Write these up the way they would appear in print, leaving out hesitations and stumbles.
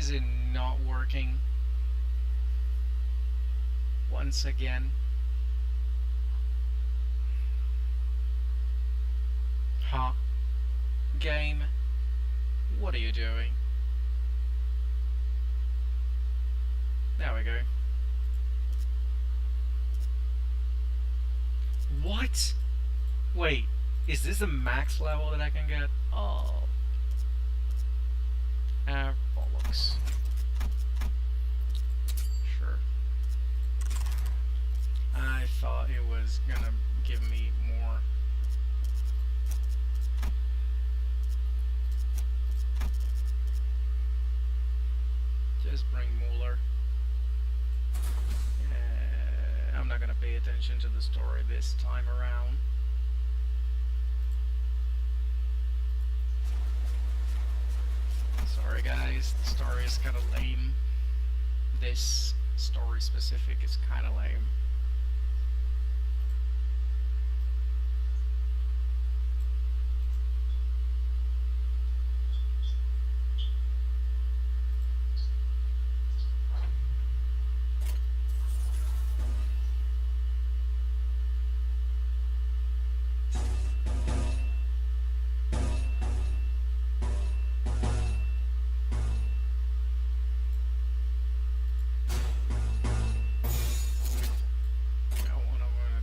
Is it not working? Once again. Huh? Game? What are you doing? There we go. What? Wait, is this the max level that I can get? Oh. Bollocks. Sure. I thought it was gonna give me more. Just bring Mueller. I'm not gonna pay attention to the story this time around. Sorry guys, the story is kinda lame. This story specific is kinda lame.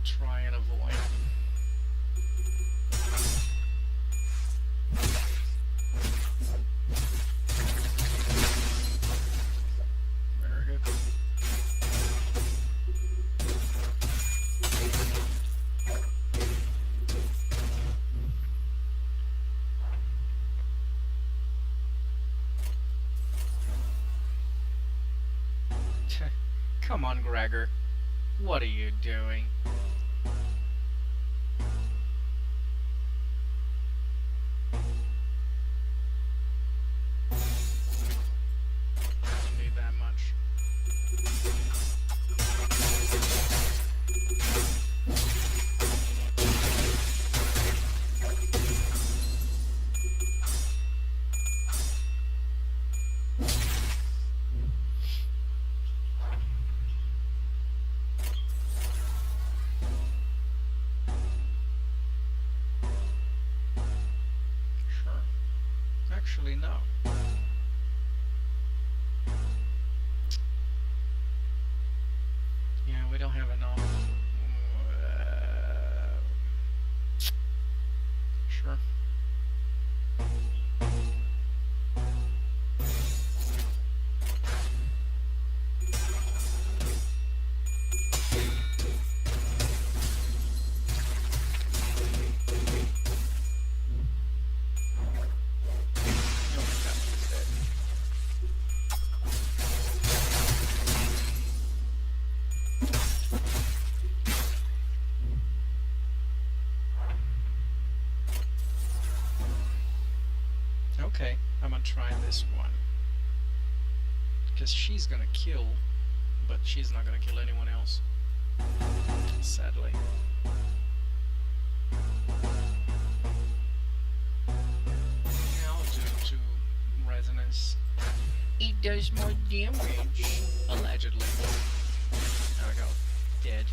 Try and avoid. Very good. Come on, Gregor. What are you doing? Actually, no. Yeah, we don't have enough. Sure. Okay, I'm gonna try this one. Because she's gonna kill, but she's not gonna kill anyone else. Sadly. Yeah, I'll do 2 resonance. It does more damage, allegedly. There we go. Dead.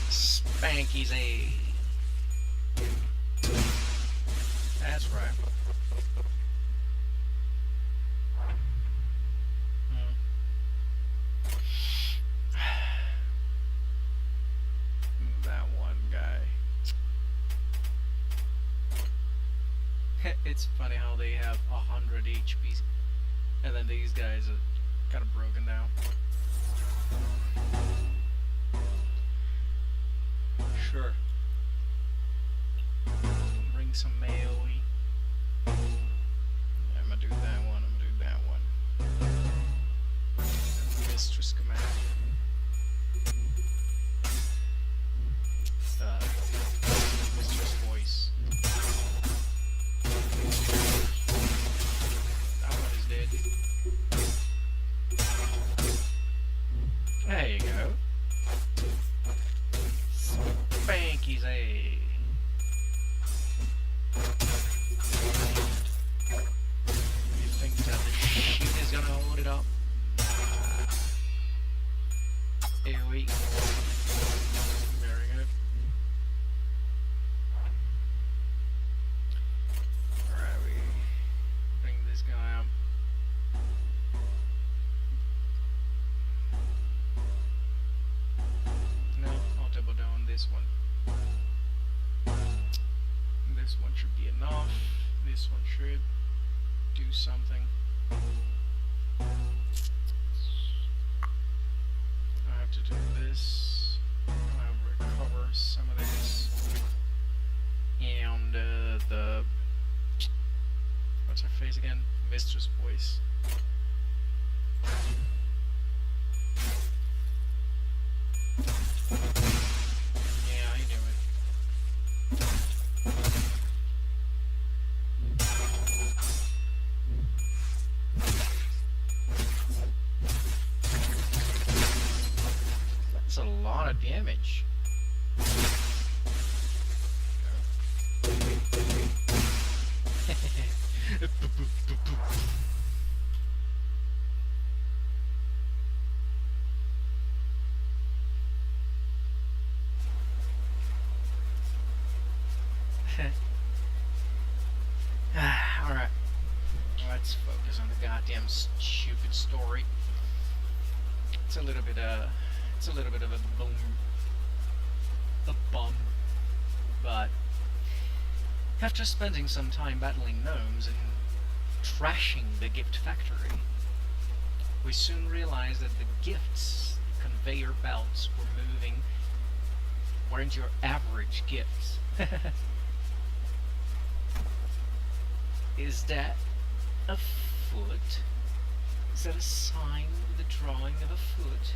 Spanky's A. That's right. That one guy. It's funny how they have 100 HP, and then these guys are kind of broken down. Sure. Bring some AoE. I'm gonna do that one, I'm gonna do that one. Mistress command. Mistress voice. That one is dead. There you go. Spanky's A. this one. This one should be enough. This one should do something. I have to do this. I'll recover some of this. And the... what's her face again? Mistress voice. Yeah, I knew it. That's a lot of damage. Alright. Let's focus on the goddamn stupid story. It's a little bit of a bum. But after spending some time battling gnomes and trashing the gift factory, we soon realized that the gifts, the conveyor belts weren't your average gifts. Is that a foot? Is that a sign with a drawing of a foot?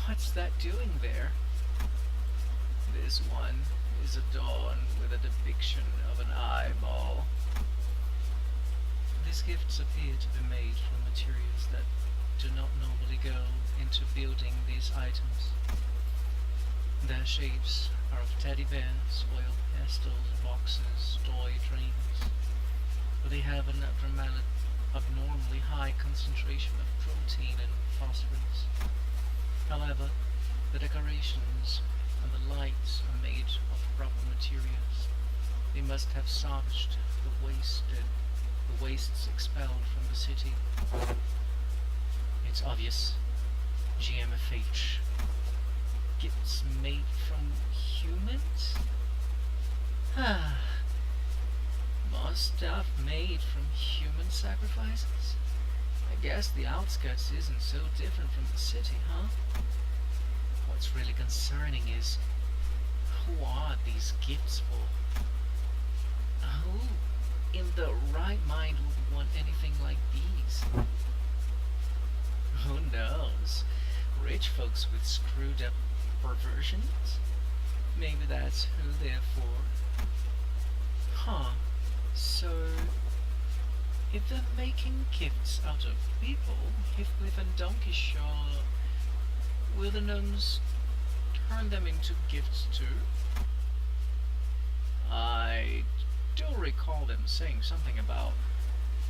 What's that doing there? This one is adorned with a depiction of an eyeball. These gifts appear to be made from materials that do not normally go into building these items. Their shapes are of teddy bears, oil pastels, boxes, toy trains, but they have an abnormally high concentration of protein and phosphorus. However, the decorations and the lights are made of proper materials. They must have salvaged the wastes expelled from the city. It's obvious. GMFH. Gifts made from humans? Must have made from human sacrifices? I guess the outskirts isn't so different from the city, huh? What's really concerning is, who are these gifts for? Who in the right mind would want anything like these? Who knows? Rich folks with screwed up perversions? Maybe that's who they're for. Huh. So, if they're making gifts out of people, Heathcliff and Donkey Shaw, will the gnomes turn them into gifts too? I do recall them saying something about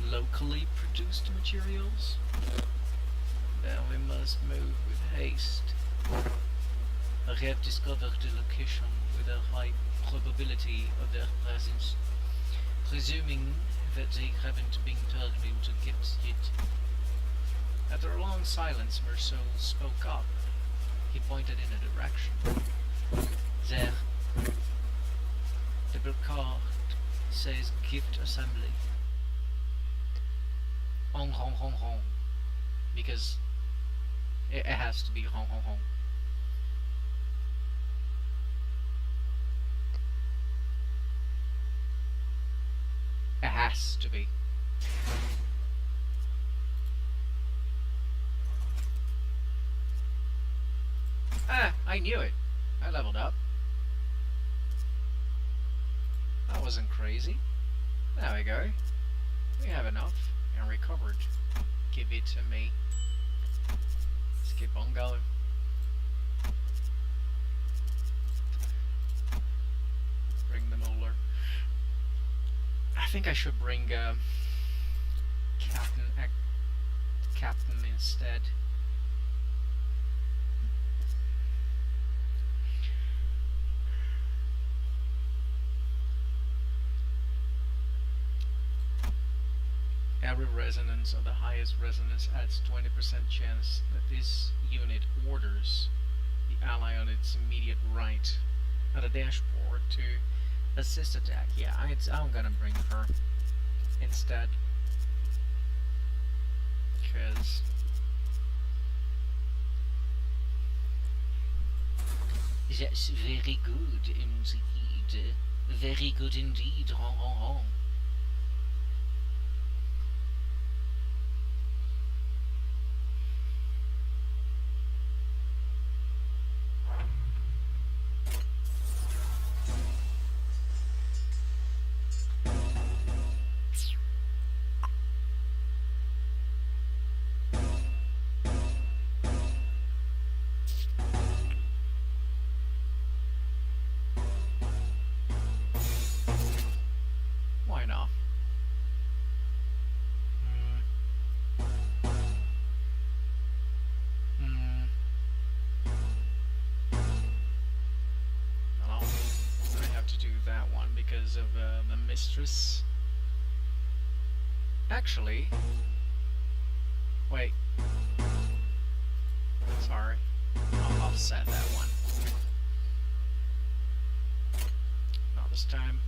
locally produced materials. Then we must move with haste. I have discovered the location with a high probability of their presence, presuming that they haven't been turned into gifts yet. After a long silence, Merceau spoke up. He pointed in a direction. There. The placard says gift assembly. Hong hong hong hong. Because it has to be hong hong hong. It has to be. Ah, I knew it. I leveled up. That wasn't crazy. There we go. We have enough and recovered. Give it to me. Let's keep on going. Bring the molar. I think I should bring Captain instead. Every resonance of the highest resonance adds 20% chance that this unit orders the ally on its immediate right at the dashboard to assist attack. Yeah, I'm gonna bring her instead. Because that's very good indeed. Very good indeed. Why not? Well, I have to do that one because of the mistress. Actually, wait. Sorry, I'll offset that one. Not this time.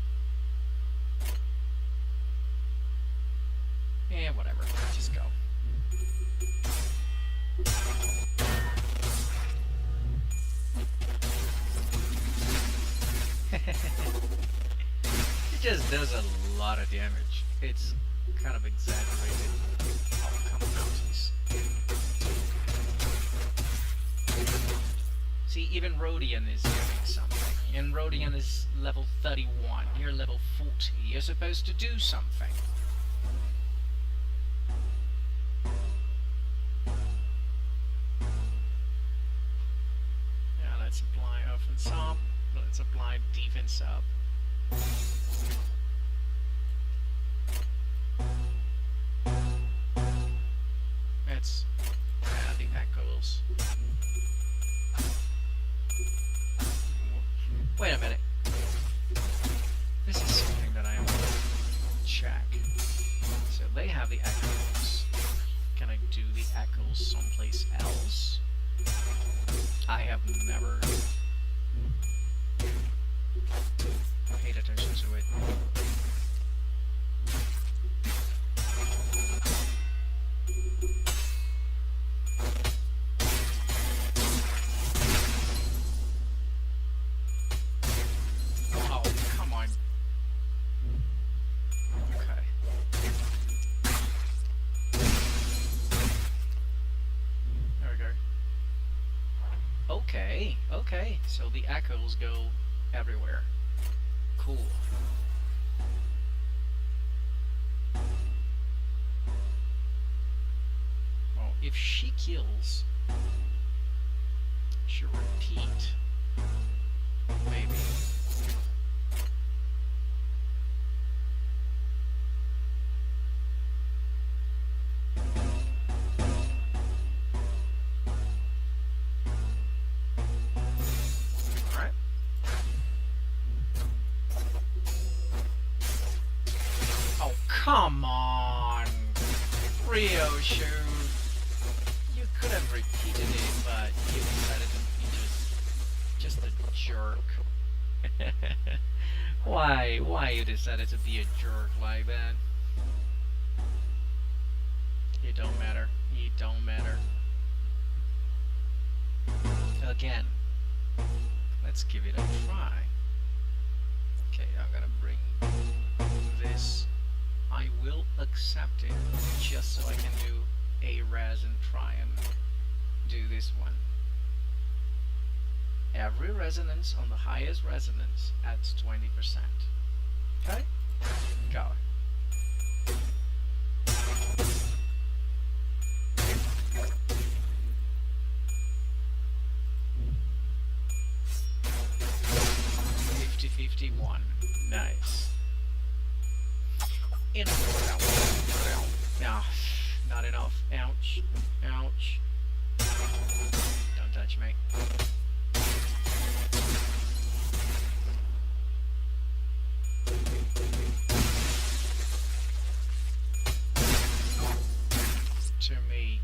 Yeah, whatever. Just go. It just does a lot of damage. It's kind of exaggerated. Oh, come on, mountains. See, even Rodian is doing something. And Rodian is level 31. You're level 40. You're supposed to do something. Yeah, let's apply offense up. Let's apply defense up. Let's add the echoes. Wait a minute. This is something that I want to check. So they have the echoes. Can I do the echoes someplace else? I have never paid attention to it. Oh, come on. Okay. There we go. Okay, okay. So the echoes go everywhere. Cool. Well, if she kills, she'll repeat. Maybe. Come on, Ryoshu. You could have repeated it, but you decided to be just a jerk. Why you decided to be a jerk like that? It don't matter. It don't matter. Again, let's give it a try. Okay, I'm gonna bring this. I will accept it just so I can do a res and try and do this one. Every resonance on the highest resonance adds 20%. Okay? Go. $50-51. Nice. No, not enough. Ouch. Ouch. Don't touch me. To me.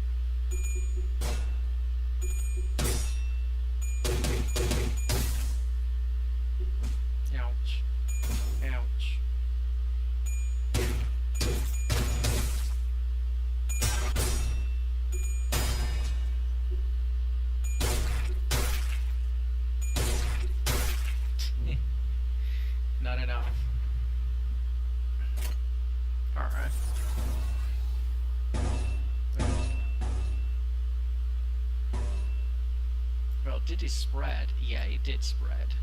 Well, did it spread? Yeah, it did spread.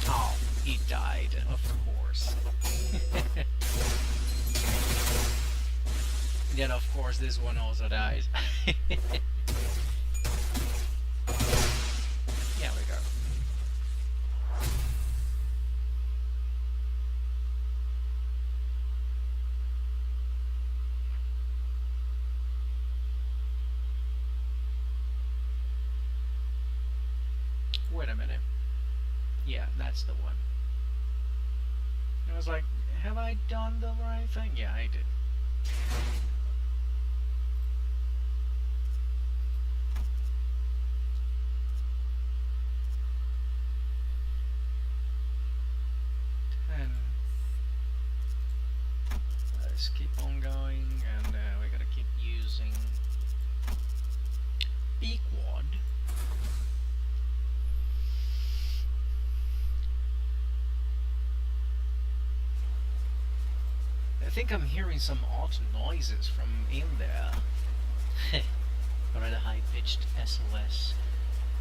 Oh, he died, of course. Then of course this one also dies. There we go. Wait a minute. Yeah, that's the one. I was like, have I done the right thing? Yeah, I did. And let's keep on going, and we gotta keep using Pequod. I think I'm hearing some odd noises from in there. Or a high-pitched SOS.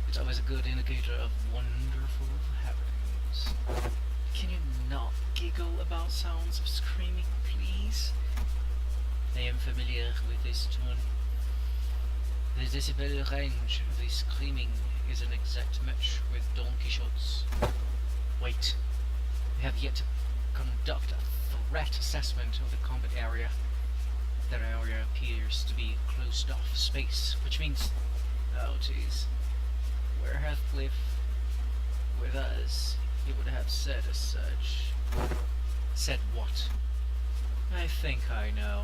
It's always a good indicator of wonderful happenings. Can you not giggle about sounds of screaming, please? I am familiar with this tone. The decibel range of the screaming is an exact match with Don Quixote's. Wait, we have yet to conduct a threat assessment of the combat area. That area appears to be closed off space, which means... oh jeez. Were Heathcliff with us, he would have said as such. Said what? I think I know.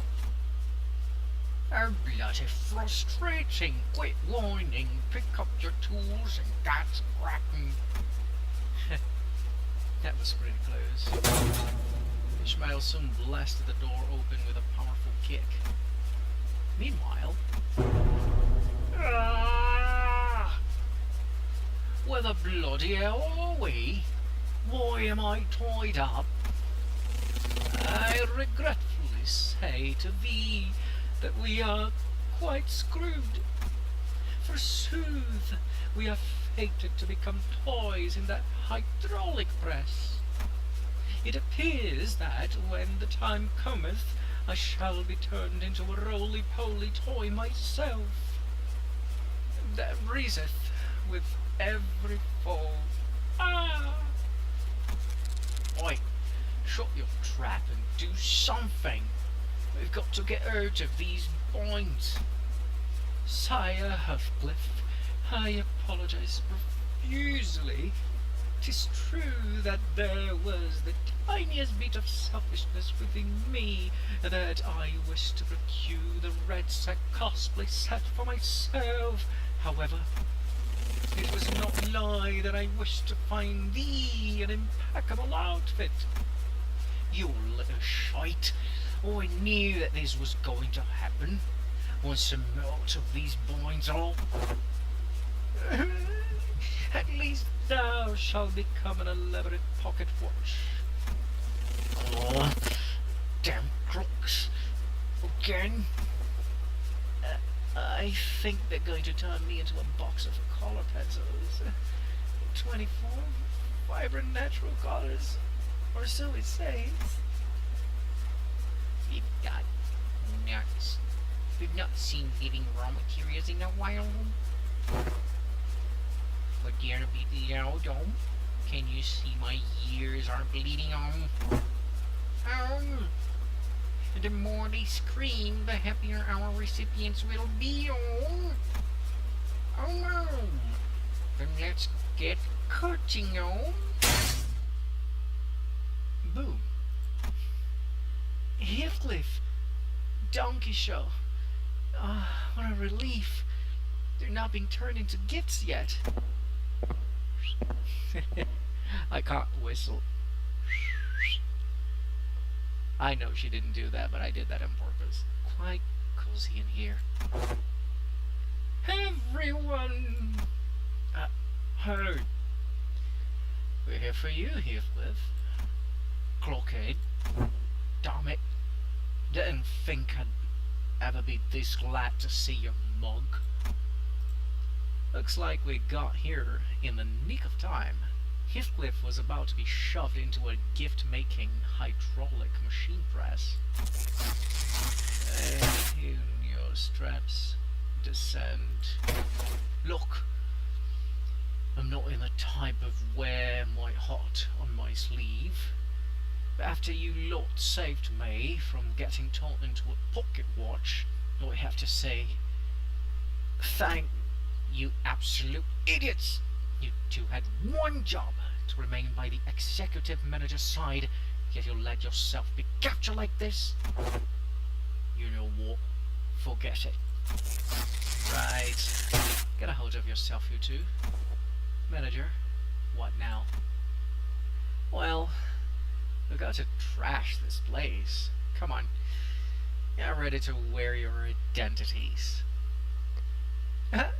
Oh, bloody frustrating. Quit whining, pick up your tools and get cracking. That was pretty close. Ishmael soon blasted the door open with a powerful kick. Meanwhile... where the bloody hell are we? Why am I tied up? I regretfully say to thee that we are quite screwed. Forsooth, we are fated to become toys in that hydraulic press. It appears that when the time cometh, I shall be turned into a roly-poly toy myself. That breezeth with every fall. Ah! Oi, shut your trap and do something. We've got to get out of these binds. Sire Heathcliff, I apologize profusely. 'Tis true that there was the tiniest bit of selfishness within me, that I wished to procure the red sack cosplay set for myself. However, it was not lie that I wished to find thee an impeccable outfit. You little shite! Oh, I knew that this was going to happen. Once I'm out of these binds all... At least thou shalt become an elaborate pocket watch. Oh, damn crooks. Again? I think they're going to turn me into a box of color pencils. 24 vibrant natural colors, or so it says. We've got nuts. We've not seen living raw materials in a while. But dear dome, can you see my ears are bleeding on? The more they scream, the happier our recipients will be. Oh no! Then let's get cutting on. Boom. Heathcliff! Donkey Show! Ah, what a relief! They're not being turned into gifts yet. I can't whistle. I know she didn't do that, but I did that on purpose. Quite cozy in here. Everyone heard. We're here for you, Heathcliff. Clockhead. Damn it. Didn't think I'd ever be this glad to see your mug. Looks like we got here in the nick of time. Heathcliff was about to be shoved into a gift-making hydraulic machine press. In your straps, descend. Look, I'm not in the type of wear my heart on my sleeve. But after you lot saved me from getting turned into a pocket watch, I have to say, thank you absolute idiots! You two had one job, to remain by the executive manager's side, yet you let yourself be captured like this? You know what? Forget it. Right. Get a hold of yourself, you two. Manager, what now? Well, we got to trash this place. Come on. Get ready to wear your identities.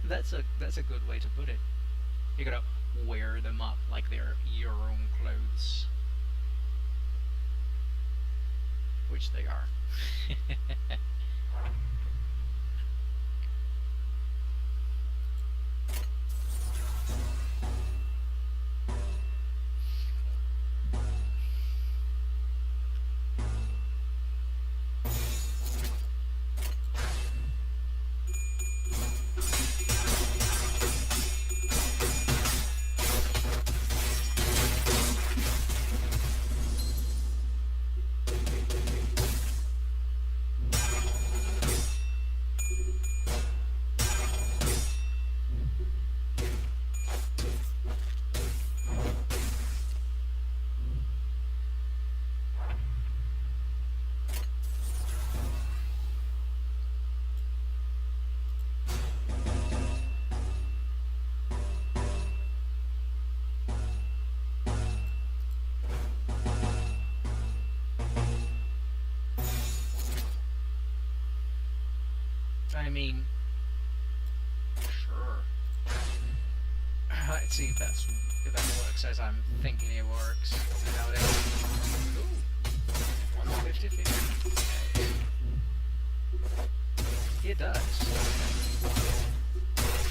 That's a good way to put it. You gotta wear them up like they're your own clothes. Which they are. I mean, sure. Let's see if that works as I'm thinking it works. Ooh, 150. It does.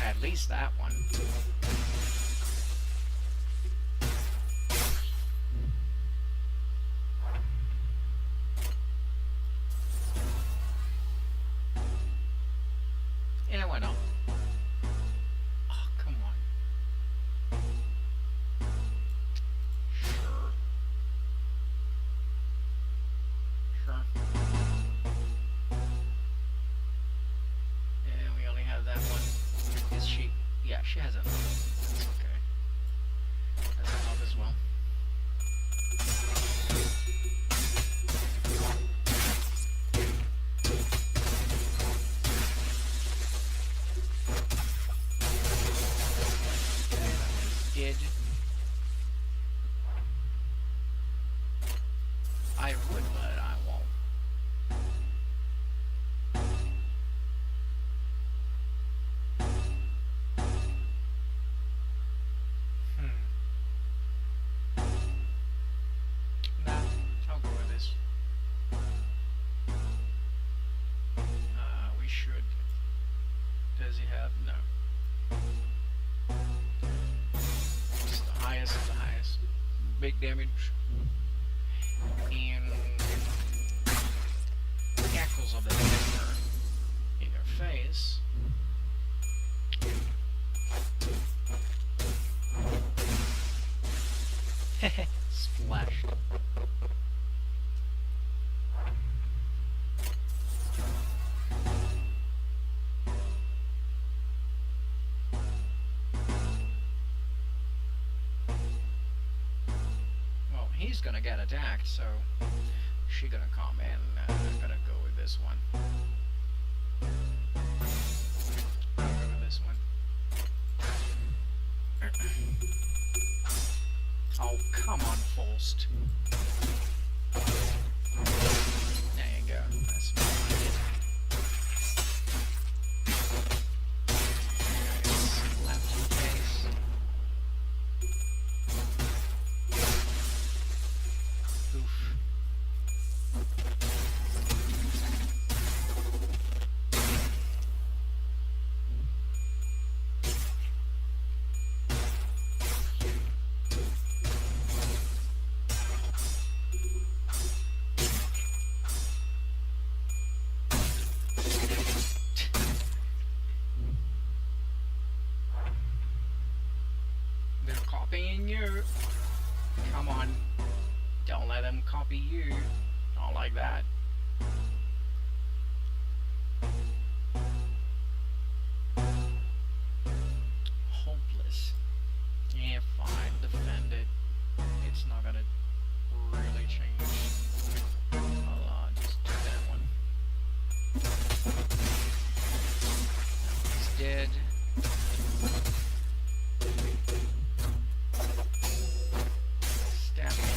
At least that one. Yeah, why not? Oh, come on. Sure. Sure. Yeah, we only have that one. Is she? Yeah, she has a. That's okay. That's a knob as well. I would, but I won't. Nah, I'll go with this. We should. Does he have? No. It's the highest of the highest. Big damage. And cackles of the hammer in your face. Splashed. Well, he's gonna get attacked, so she's gonna come in. I'm gonna go with this one. I'll go with this one. Oh, come on, Faust. There you go. That's what I did. Slap your face. Copying you. Come on. Don't let them copy you. Not like that. Hopeless. Yeah, fine. Defend it. It's not gonna really change. I'll just do that one. He's dead. Stab him.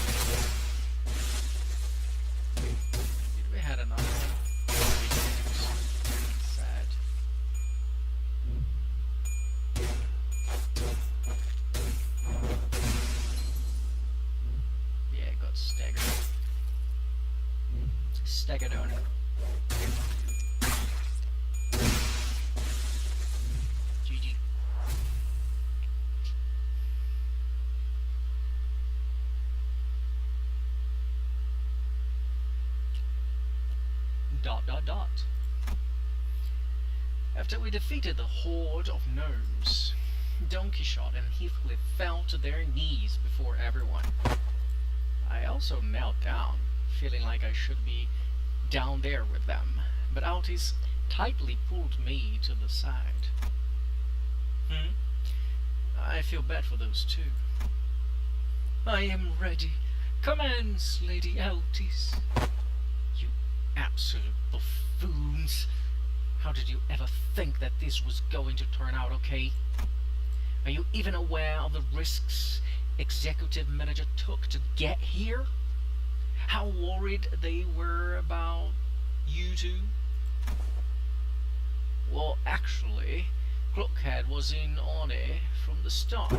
Did we had another one? Sad. Yeah, it got staggered. Staggered on it. GG. Dot dot dot. After we defeated the horde of gnomes, Don Quixote and Heathcliff fell to their knees before everyone. I also knelt down, feeling like I should be down there with them, but Altis tightly pulled me to the side. I feel bad for those two. I am ready. Commence, Lady Altis. You absolute buffoons. How did you ever think that this was going to turn out okay? Are you even aware of the risks executive manager took to get here? How worried they were about you two? Well, actually, Crookhead was in on it from the start.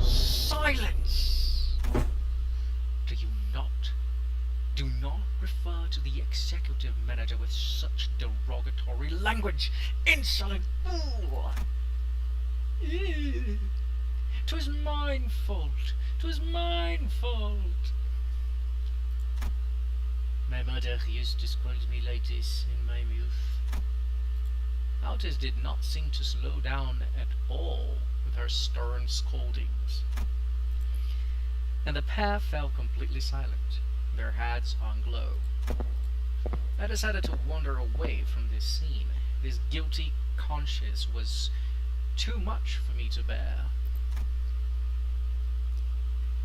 Silence! Do not refer to the executive manager with such derogatory language, insolent fool! 'Twas mine fault. 'Twas mine fault. My mother used to scold me like this in my youth. Altis did not seem to slow down at all with her stern scoldings, and the pair fell completely silent, their heads hung low. I decided to wander away from this scene. This guilty conscience was too much for me to bear.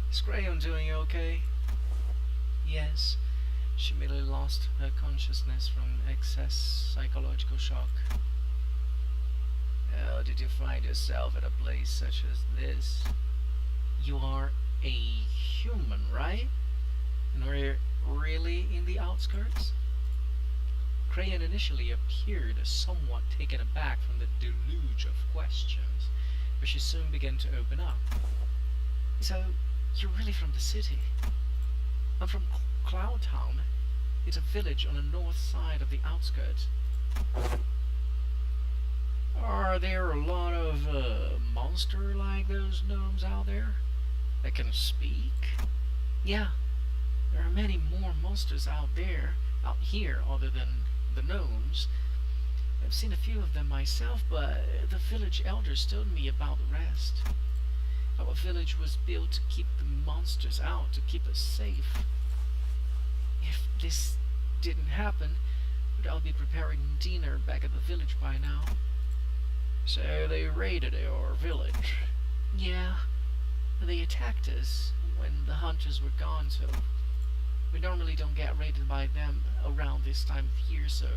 Is Crayon doing okay? Yes, she merely lost her consciousness from excess psychological shock. How did you find yourself at a place such as this? You are a human, right? And we're really in the outskirts? Crayon initially appeared somewhat taken aback from the deluge of questions, but she soon began to open up. So, you're really from the city? I'm from Cloud Town. It's a village on the north side of the outskirts. Are there a lot of monsters like those gnomes out there that can speak? Yeah, there are many more monsters out here, other than the gnomes. I've seen a few of them myself, but the village elders told me about the rest. Our village was built to keep the monsters out, to keep us safe. If this didn't happen, I'll be preparing dinner back at the village by now. So they raided our village? Yeah, they attacked us when the hunters were gone, so we normally don't get raided by them around this time of year, so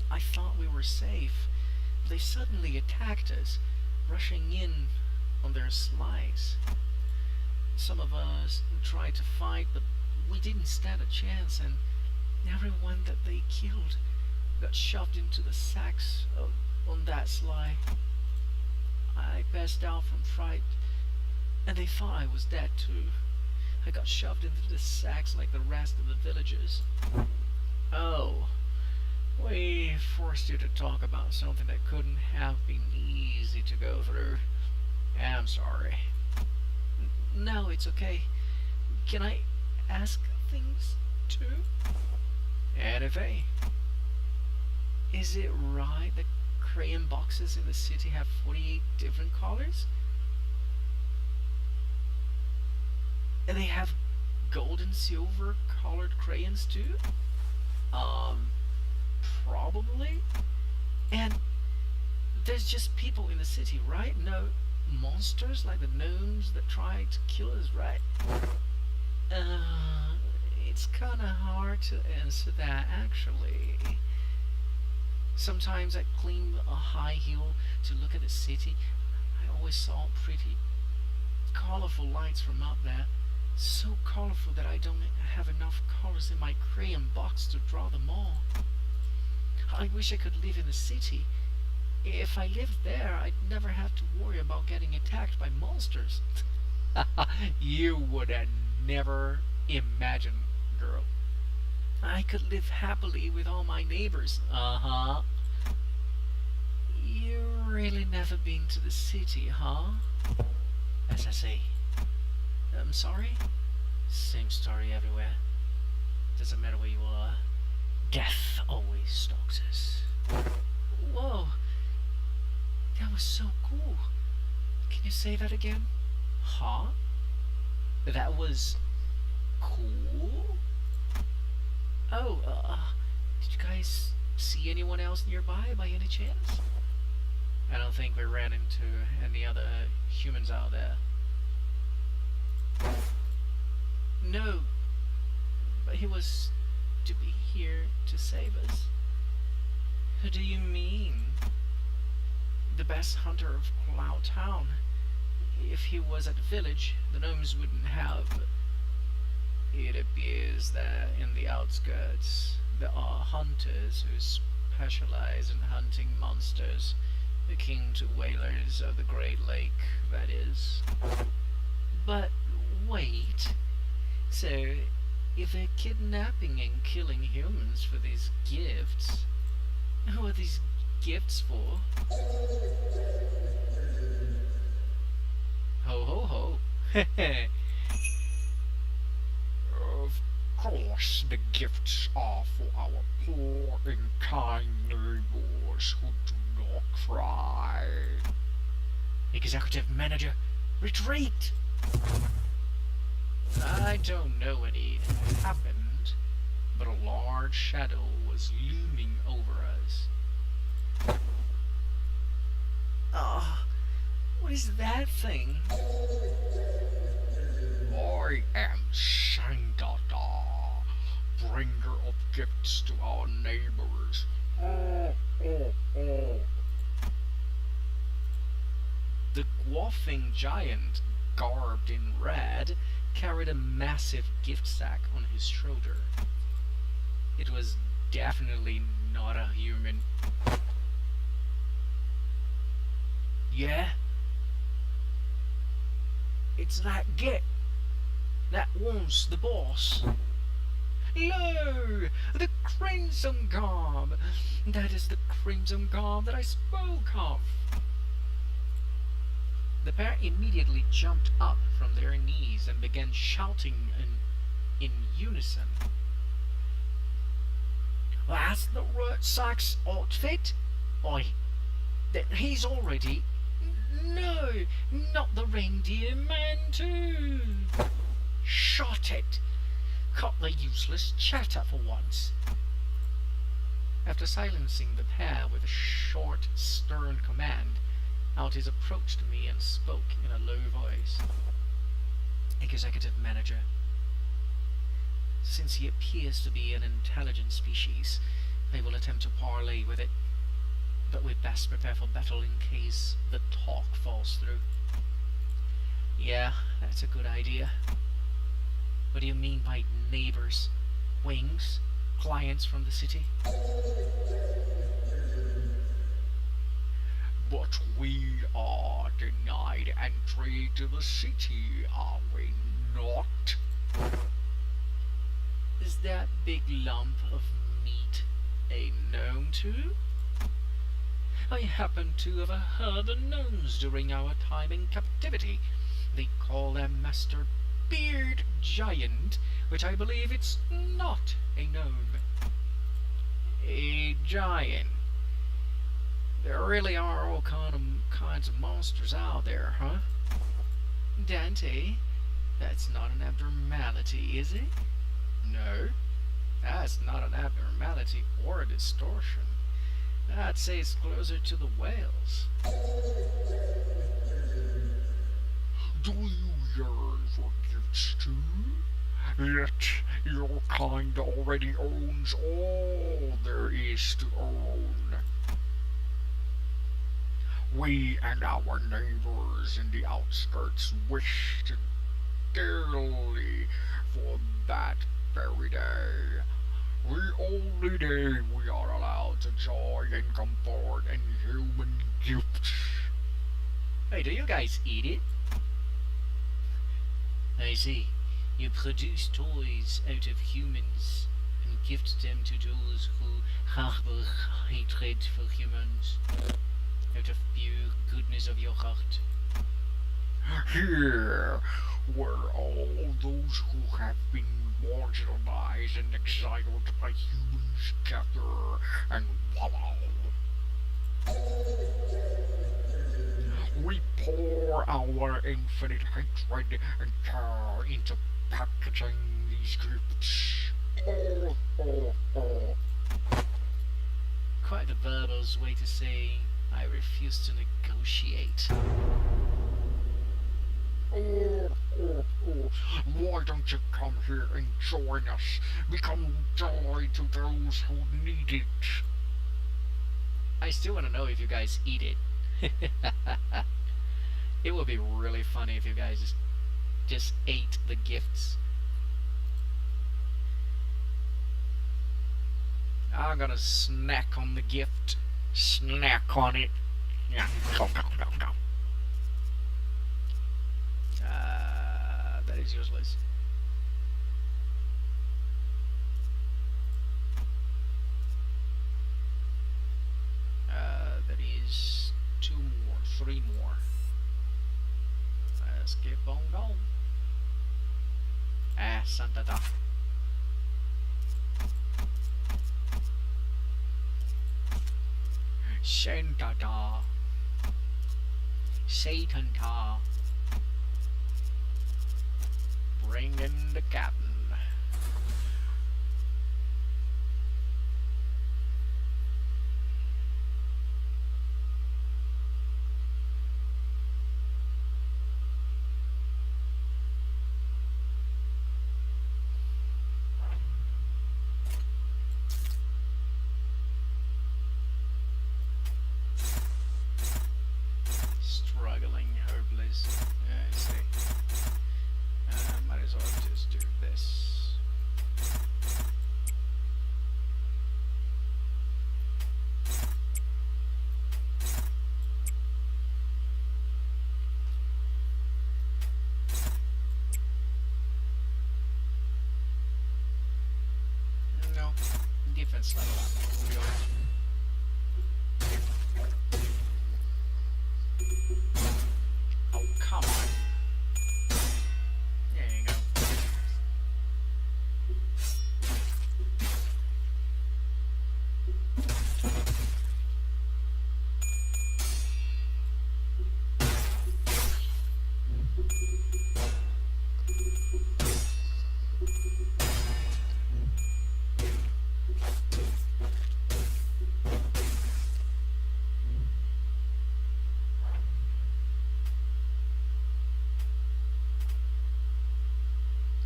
I thought we were safe. They suddenly attacked us, rushing in on their slides. Some of us tried to fight, but we didn't stand a chance, and everyone that they killed got shoved into the sacks on that slide. I passed out from fright, and they thought I was dead too. I got shoved into the sacks like the rest of the villagers. Oh, we forced you to talk about something that couldn't have been easy to go through. I'm sorry. No, it's okay. Can I ask things too? Anything. Is it right that crayon boxes in the city have 48 different colors? And they have gold and silver colored crayons too? Um, Probably. And there's just people in the city, right? No monsters like the gnomes that try to kill us, right? Uh, it's kinda hard to answer that actually. Sometimes I climb a high hill to look at the city. I always saw pretty colorful lights from up there. So colorful that I don't have enough colors in my crayon box to draw them all. I wish I could live in the city. If I lived there, I'd never have to worry about getting attacked by monsters. You would have never imagined, girl. I could live happily with all my neighbors. Uh-huh. You really never been to the city, huh? As I say. I'm sorry? Same story everywhere. Doesn't matter where you are. Death always stalks us. Whoa. That was so cool. Can you say that again? Huh? That was cool? Oh, did you guys see anyone else nearby by any chance? I don't think we ran into any other humans out there. No, but he was to be here to save us. Who do you mean? The best hunter of Cloud Town. If he was at the village, the gnomes wouldn't have. It appears that in the outskirts there are hunters who specialize in hunting monsters, akin to whalers of the Great Lake, that is. But wait, so if they're kidnapping and killing humans for these gifts, who are these gifts for? Ho ho ho. Of course the gifts are for our poor and kind neighbors who do not cry. Executive Manager, retreat! I don't know when it happened, but a large shadow was looming over us. What is that thing? I am Sangada, bringer of gifts to our neighbors. The dwarfing giant, garbed in red, carried a massive gift sack on his shoulder. It was definitely not a human. Yeah? It's that git that wants the boss. Lo! The crimson garb! That is the crimson garb that I spoke of. The pair immediately jumped up from their knees and began shouting in unison. That's the Rorschach's outfit? Oi, then he's already... No, not the reindeer man too. Shot it. Cut the useless chatter for once. After silencing the pair with a short, stern command, Altis approached me and spoke in a low voice. Executive Manager, since he appears to be an intelligent species, I will attempt to parley with it, but we'd best prepare for battle in case the talk falls through. Yeah, that's a good idea. What do you mean by neighbors? Wings? Clients from the city? But we are denied entry to the city, are we not? Is that big lump of meat a gnome too? I happen to have heard the gnomes during our time in captivity. They call their master Beard Giant, which I believe it's not a gnome. A giant. There really are all kinds of monsters out there, huh? Dante, That's not an abnormality, is it? No, that's not an abnormality or a distortion. I'd say it's closer to the whales. Do you yearn for gifts too? Yet your kind already owns all there is to own. We and our neighbors in the outskirts wish to dearly for that very day. The only day we are allowed to joy and comfort in human gifts. Hey, do you guys eat it? I see. You produce toys out of humans and gift them to those who harbor hatred for humans out of pure goodness of your heart. Here, where all those who have been marginalized and exiled by humans gather and wallow. We pour our infinite hatred and care into packaging these gifts. Quite a verbose way to say I refuse to negotiate. Why don't you come here and join us? Become joy to those who need it. I still want to know if you guys eat it. It would be really funny if you guys just ate the gifts. I'm gonna snack on the gift. Snack on it. Yeah, go. That is useless. That is 2 more, 3 more. Let's keep on going. Santa da. Santa da. Satan da. Bring in the captain. Struggling, hopeless. Yeah, I see. Might as well just do this. No, defense level up. We are. Oh, come on. There you go.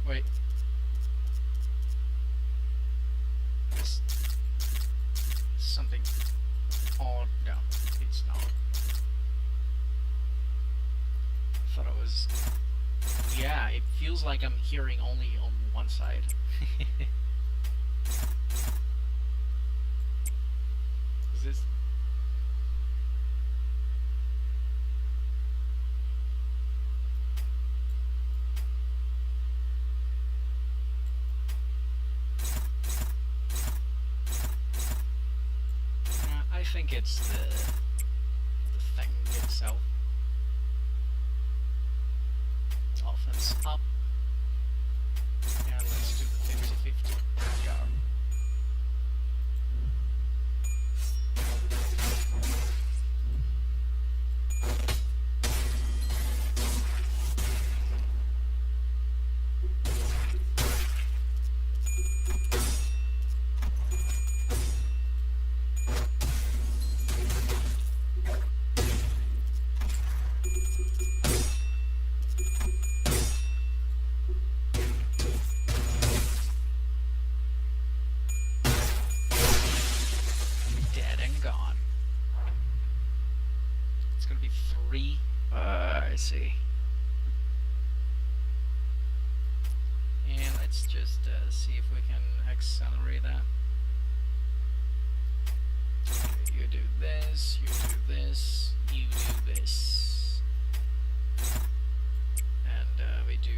Wait. This something odd. No, it's not. Thought it was. Yeah, it feels like I'm hearing only on one side. Is this? I think it's the thing itself. Offense up. Yeah, let's do the 50-50. Go. I see. And let's just see if we can accelerate that. Okay, you do this, you do this, you do this. And we do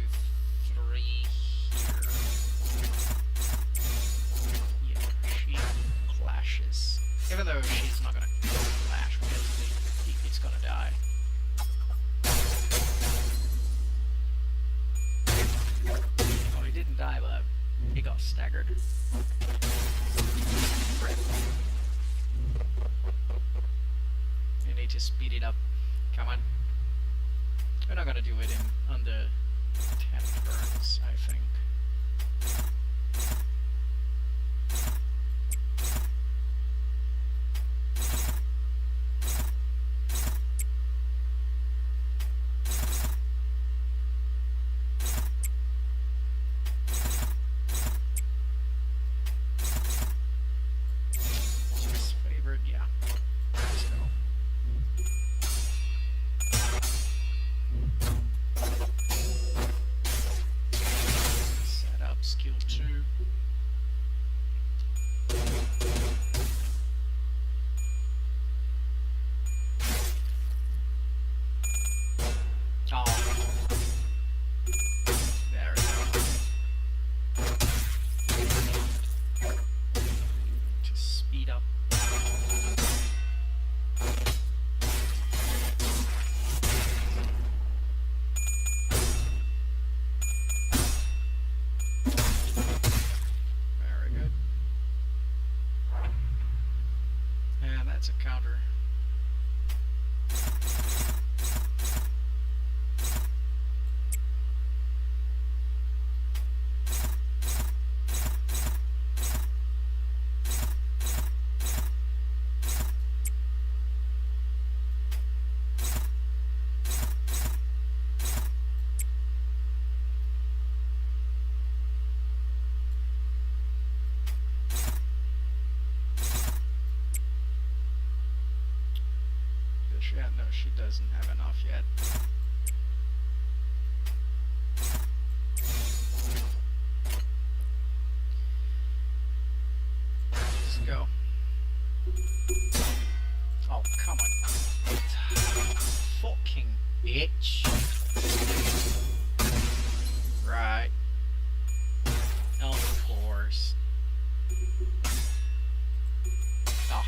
3 here. Yeah, she clashes. Even though she's not gonna clash, because it's gonna die. Oh, he didn't die, but he got staggered. You need to speed it up. Come on. We're not gonna do it in under 10 turns, I think. Just favored, yeah. Let's go. Set up skill 2. Oh. There we go. Just speed up. Very good. And that's a counter. Yeah, no, she doesn't have enough yet. Let's go. Oh, come on. Fucking bitch. Right. Of course. Oh,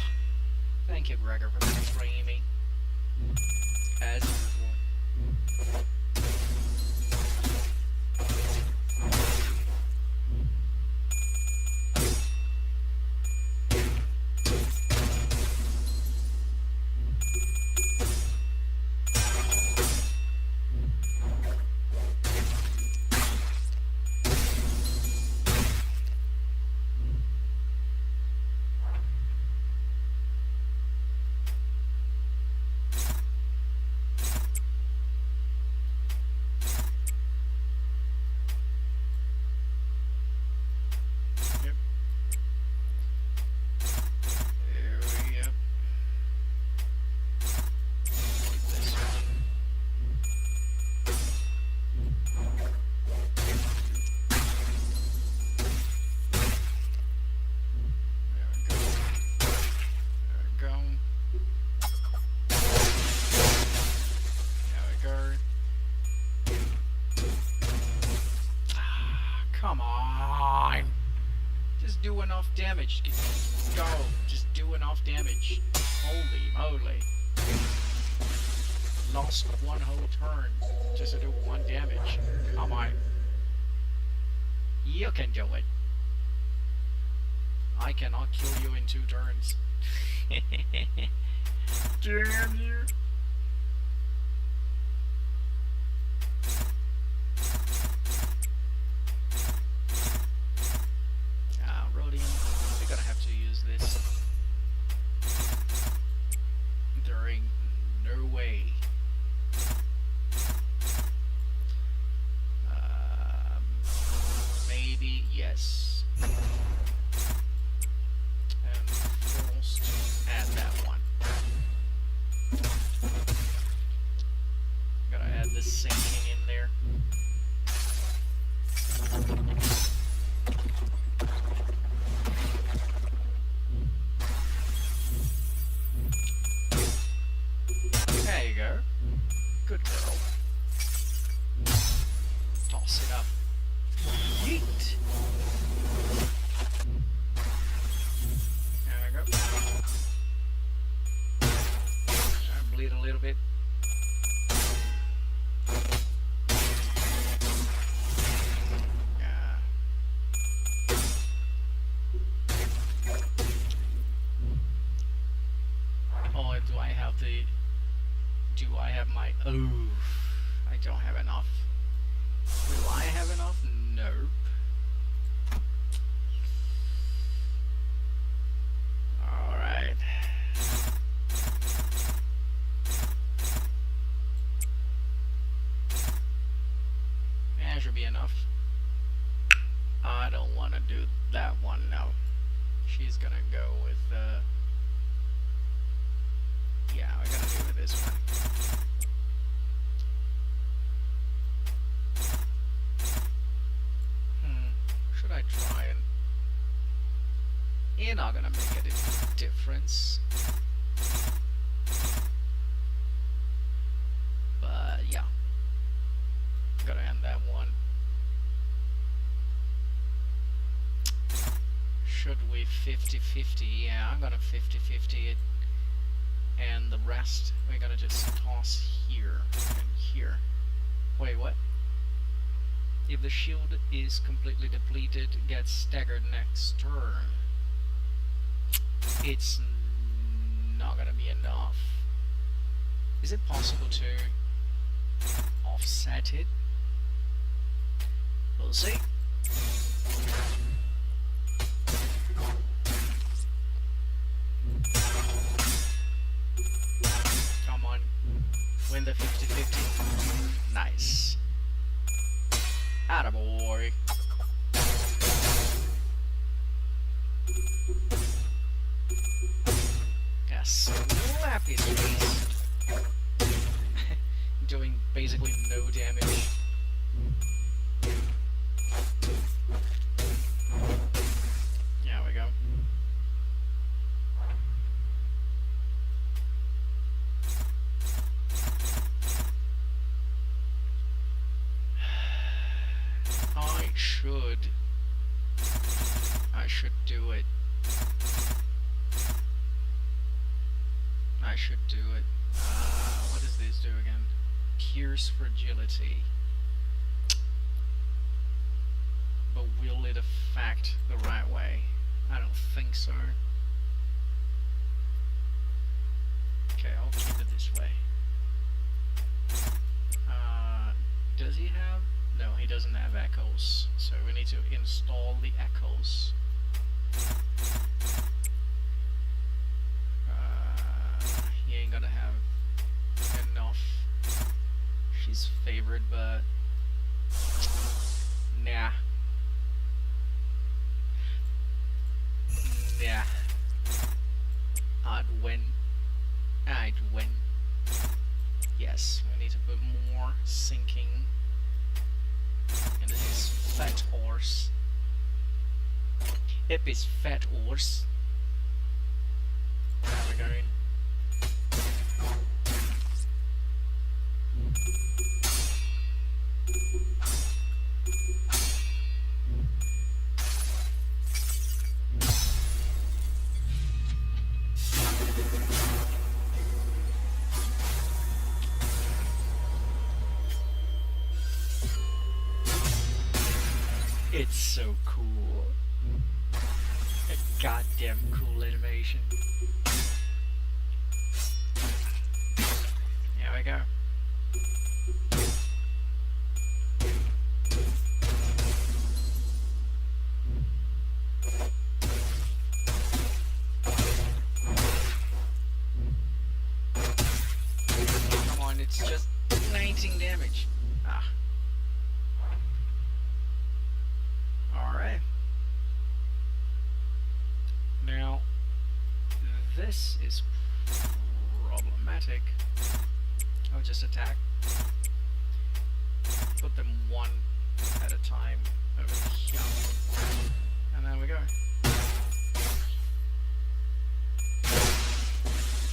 thank you, Gregor, for betraying me. As usual. Come on. Just do enough damage. Go. Just do enough damage. Holy moly. Lost one whole turn just to do 1 damage. Come on. You can do it. I cannot kill you in 2 turns. Damn you. Rhodium, we're gonna have to use this. There ain't no way. Maybe, yes. And forced add that one. the sinking in there. There you go. Good girl. Toss it up. Yeet! There we go. Bleed a little bit. Yeah. Oh, do I have the... Do I have my... Oh, I don't have enough. Will I have enough? Nope. Alright. That should be enough. I don't want to do that one now. She's gonna go with, yeah, I gotta do with this one. Should I try and... You're not gonna make a difference. But, yeah. Gotta end that one. Should we 50-50? Yeah, I'm gonna 50-50 it. And the rest, we're gonna just toss here and here. Wait, what? If the shield is completely depleted, gets staggered next turn. It's not gonna be enough. Is it possible to offset it? We'll see. Come on. Win the 50-50. Nice. Attaboy. Yeah, slap his face. Doing basically no damage. There we go. I should do it. I should do it. What does this do again? Pierce fragility. But will it affect the right way? I don't think so. Okay, I'll keep it this way. Does he have? No, he doesn't have echoes. So we need to install the echoes. He ain't gonna have enough. She's favored, but nah. Nah. I'd win. Yes, we need to put more sinking into his fat horse. It is fat horse. There we go. It's so cool. A goddamn cool animation. There we go. Come on, it's just 19 damage. Ah. Alright. Now, this is problematic. I'll just attack. time over here. And there we go.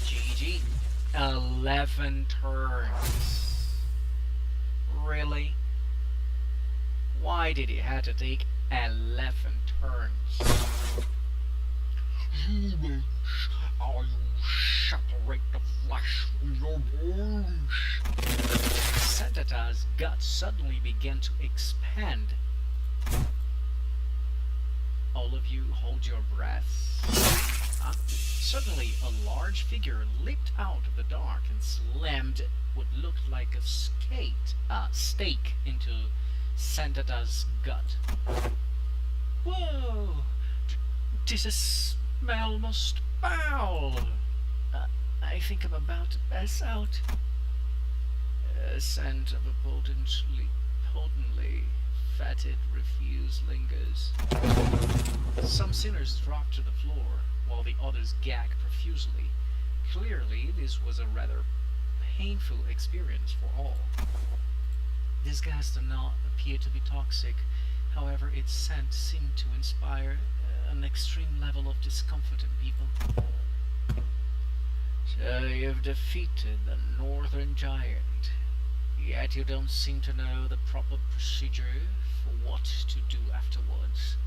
GG. 11 turns. Really? Why did it have to take 11 turns? Humans, I will separate the flesh from your bones. Santata's gut suddenly began to expand. All of you hold your breaths. Suddenly, a large figure leaped out of the dark and slammed what looked like a stake into Santata's gut. Whoa! This smell most foul! I think I'm about to pass out. A scent of a potently fetid refuse lingers. Some sinners dropped to the floor, while the others gagged profusely. Clearly, this was a rather painful experience for all. This gas did not appear to be toxic. However, its scent seemed to inspire an extreme level of discomfort in people. So you've defeated the Northern Giant, yet you don't seem to know the proper procedure for what to do afterwards.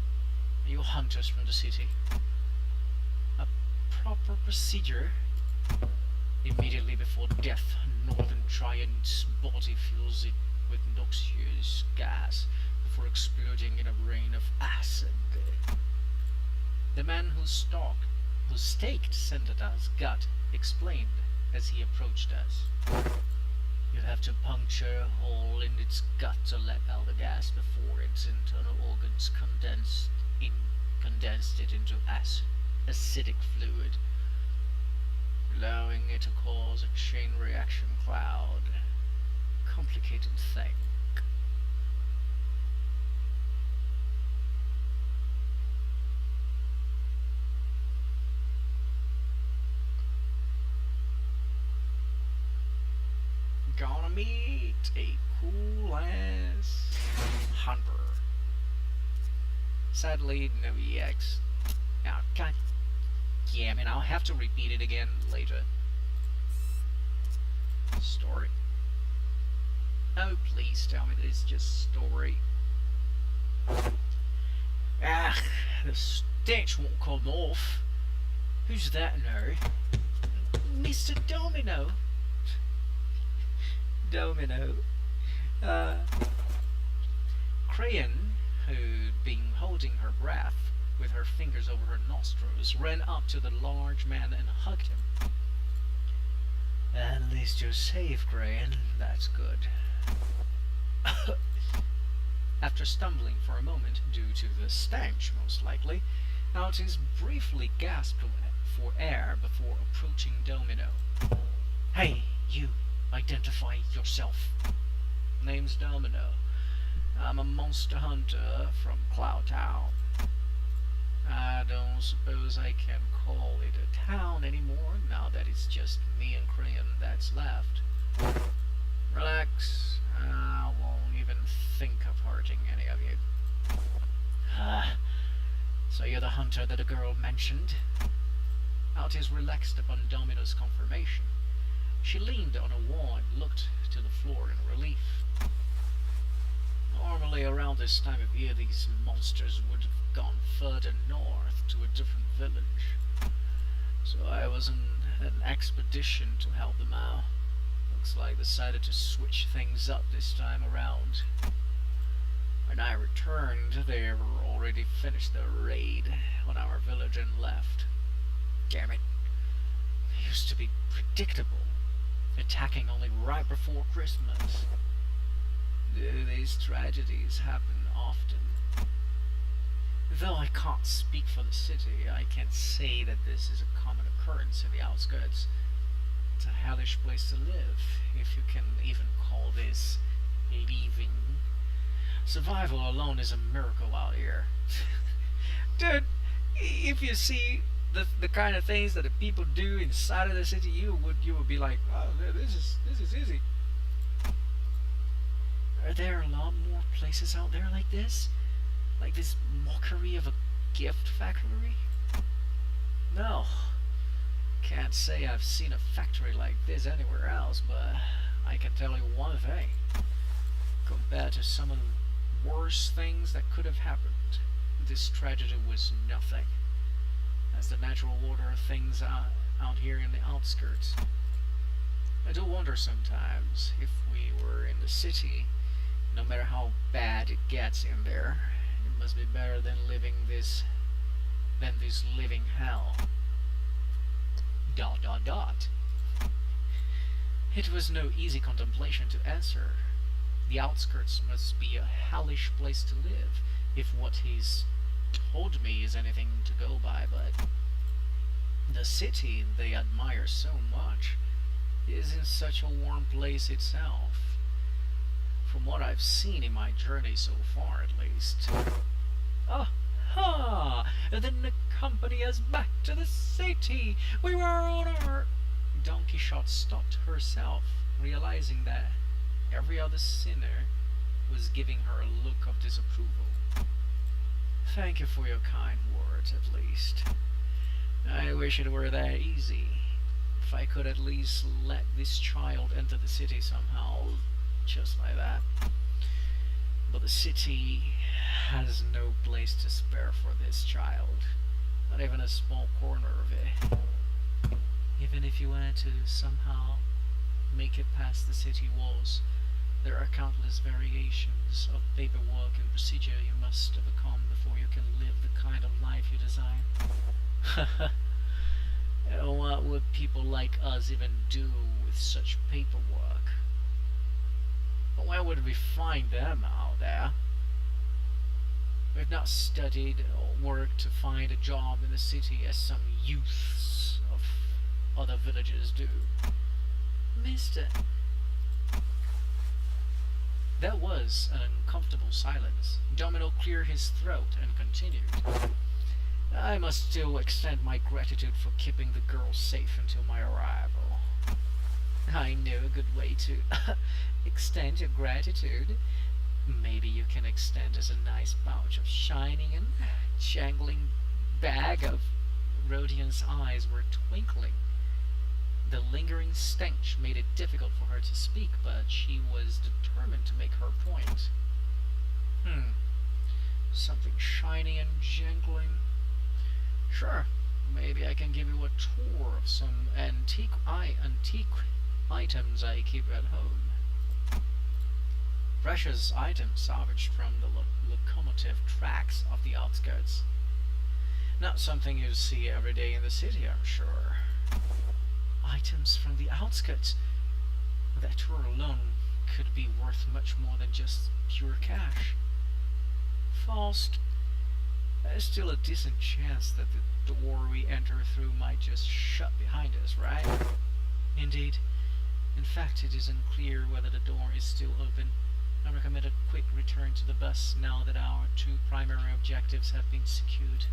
Are you hunters from the city? A proper procedure? Immediately before death, Northern Giant's body fills it with noxious gas before exploding in a rain of acid. The man who staked Santata's gut explained as he approached us. You have to puncture a hole in its gut to let out the gas before its internal organs condensed it into acidic fluid, allowing it to cause a chain reaction cloud. Complicated thing. Gonna meet a cool ass hunter. Sadly, no EX. Now, god damn it, I'll have to repeat it again later. Story. Oh, please tell me that it's just story. Ah, the stench won't come off. Who's that now? Mr. Domino. Domino. Crayon, who'd been holding her breath with her fingers over her nostrils, ran up to the large man and hugged him. At least you're safe, Crayon. That's good. After stumbling for a moment, due to the stench most likely, Altis briefly gasped for air before approaching Domino. Hey, you! Identify yourself. Name's Domino. I'm a monster hunter from Cloud Town. I don't suppose I can call it a town anymore now that it's just me and Crayon that's left. Relax. I won't even think of hurting any of you. So you're the hunter that the girl mentioned? Altis relaxed upon Domino's confirmation. She leaned on a wall and looked to the floor in relief. Normally around this time of year these monsters would have gone further north to a different village. So I was on an expedition to help them out. Looks like they decided to switch things up this time around. When I returned, they were already finished their raid on our village and left. Damn it. They used to be predictable. Attacking only right before Christmas. These tragedies happen often. Though I can't speak for the city, I can say that this is a common occurrence in the outskirts. It's a hellish place to live, if you can even call this living. Survival alone is a miracle out here. Dude, if you see the kind of things that the people do inside of the city, you would be like, oh, this is easy. Are there a lot more places out there like this? Like this mockery of a gift factory? No. Can't say I've seen a factory like this anywhere else, but I can tell you one thing. Compared to some of the worst things that could have happened, this tragedy was nothing. That's the natural order of things out here in the outskirts. I do wonder sometimes if we were in the city, no matter how bad it gets in there, it must be better than this living hell. ... It was no easy contemplation to answer. The outskirts must be a hellish place to live, if what he's told me is anything to go by, but the city they admire so much is in such a warm place itself. From what I've seen in my journey so far, at least. Aha! Then the company is back to the city! We were on our... Don Quixote stopped herself, realizing that every other sinner was giving her a look of disapproval. Thank you for your kind words, at least. I wish it were that easy. If I could at least let this child enter the city somehow, just like that. But the city has no place to spare for this child. Not even a small corner of it. Even if you wanted to somehow make it past the city walls, there are countless variations of paperwork and procedure you must overcome before you can live the kind of life you desire. And what would people like us even do with such paperwork? But where would we find them out there? We've not studied or worked to find a job in the city as some youths of other villages do. Mister... There was an uncomfortable silence. Domino cleared his throat and continued. I must still extend my gratitude for keeping the girl safe until my arrival. I know a good way to extend your gratitude. Maybe you can extend us a nice pouch of shining and jangling bag of... Rodian's eyes were twinkling. The lingering stench made it difficult for her to speak, but she was determined to make her point. Something shiny and jangling. Sure, maybe I can give you a tour of some antique items I keep at home. Precious items salvaged from the locomotive tracks of the outskirts. Not something you see every day in the city, I'm sure. Items from the outskirts. That tour alone could be worth much more than just pure cash. Faust, there's still a decent chance that the door we enter through might just shut behind us, right? Indeed. In fact, it is unclear whether the door is still open. I recommend a quick return to the bus now that our two primary objectives have been secured.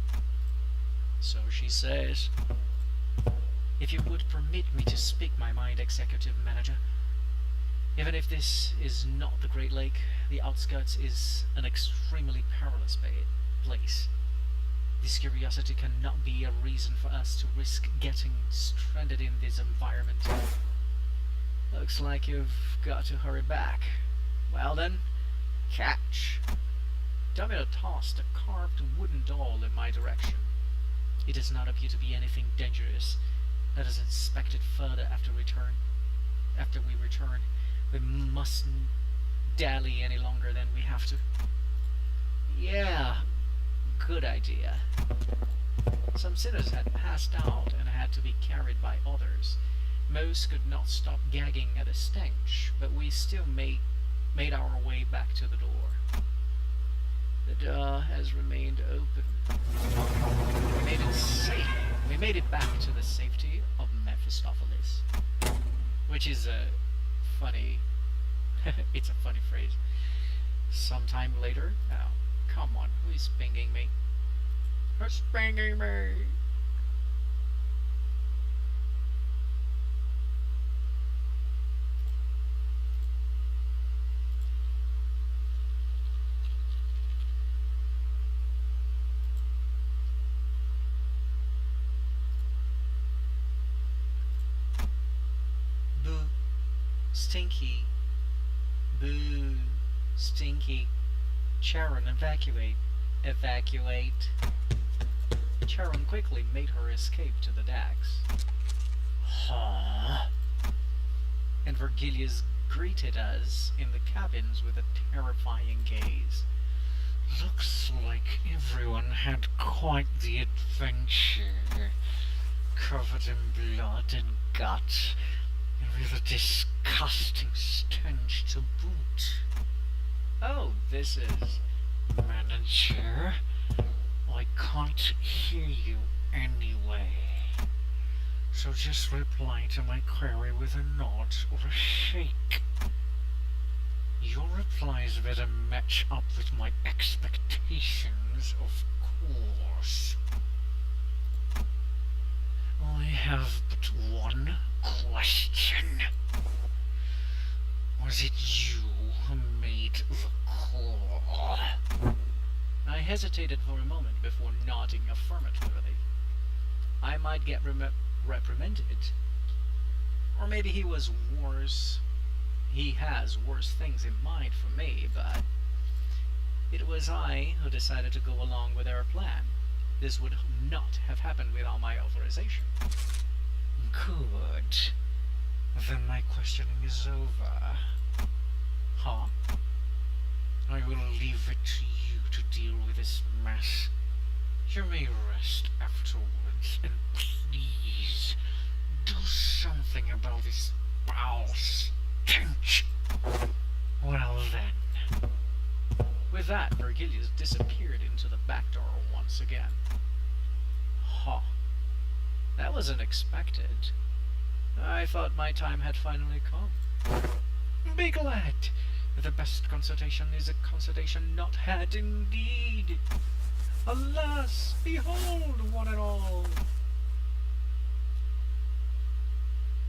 So she says. If you would permit me to speak my mind, Executive Manager. Even if this is not the Great Lake, the outskirts is an extremely perilous place. This curiosity cannot be a reason for us to risk getting stranded in this environment. Looks like you've got to hurry back. Well then, catch. Domino tossed a carved wooden doll in my direction. It does not appear to be anything dangerous. Let us inspect it further after we return. We mustn't dally any longer than we have to. Yeah, good idea. Some sinners had passed out and had to be carried by others. Most could not stop gagging at the stench, but we still made our way back to the door. The door has remained open. We made it back to the safety of Mephistopheles. Which is a funny... it's a funny phrase. Sometime later... Oh, come on, who is pinging me? Who's pinging me? Stinky. Boo. Stinky. Charon, evacuate. Evacuate. Charon quickly made her escape to the decks. Huh? And Virgilius greeted us in the cabins with a terrifying gaze. Looks like everyone had quite the adventure. Covered in blood and guts, and with a disgusting stench to boot. Oh, this is... Manager, I can't hear you anyway. So just reply to my query with a nod or a shake. Your replies better match up with my expectations, of course. I have but one question. Was it you who made the call? I hesitated for a moment before nodding affirmatively. I might get reprimanded. Or maybe he was worse. He has worse things in mind for me, but it was I who decided to go along with our plan. This would not have happened without my authorization. Good. Then my questioning is over. Huh? I will leave it to you to deal with this mess. You may rest afterwards, and please do something about this foul stench. Well then. With that, Virgilius disappeared into the back door once again. Huh. That was unexpected. I thought my time had finally come. Be glad! The best consultation is a consultation not had indeed. Alas, behold one and all.